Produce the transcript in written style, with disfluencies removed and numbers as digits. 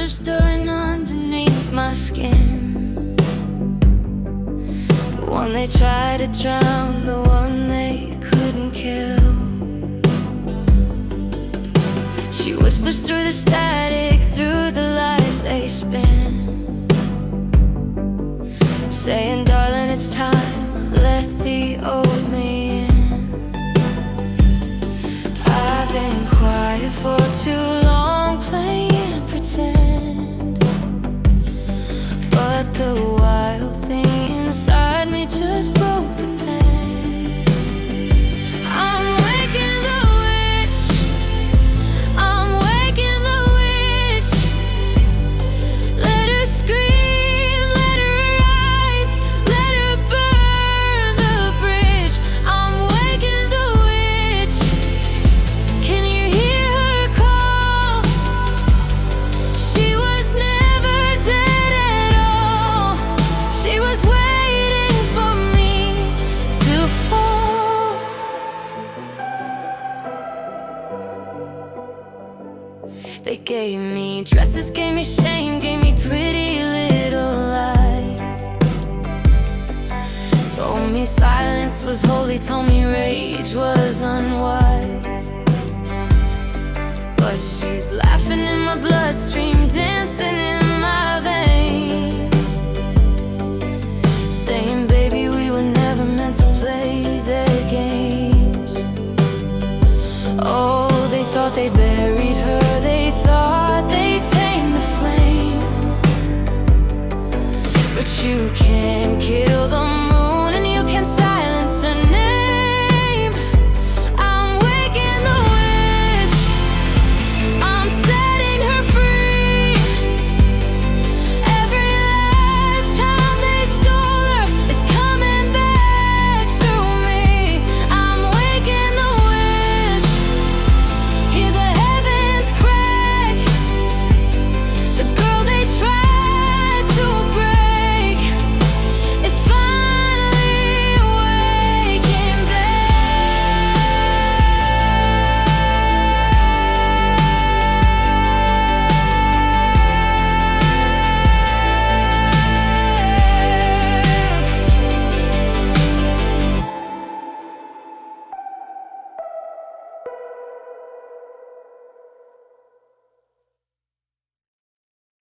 stirring underneath my skin. The one they tried to drown, the one they couldn't kill. She whispers through the static, through the lies they spin, saying, darling, it's time, let the old me in. I've been quiet for too long, playing pretend, but the wild thing inside me just broke the pen. I'm waking the witch, I'm waking the witch. Let her scream, let her rise, let her burn the bridge. I'm waking the witch. Can you hear her call? She was never dead at all. She was waiting for me to fall. They gave me dresses, gave me shame, gave me pretty little lies. Told me silence was holy, told me rage was unwise. But she's laughing in my bloodstream, dancing in my veins, saying, baby, we were never meant to play their games. Oh, they thought they buried her, they thought they tamed the flame, but you can't kill the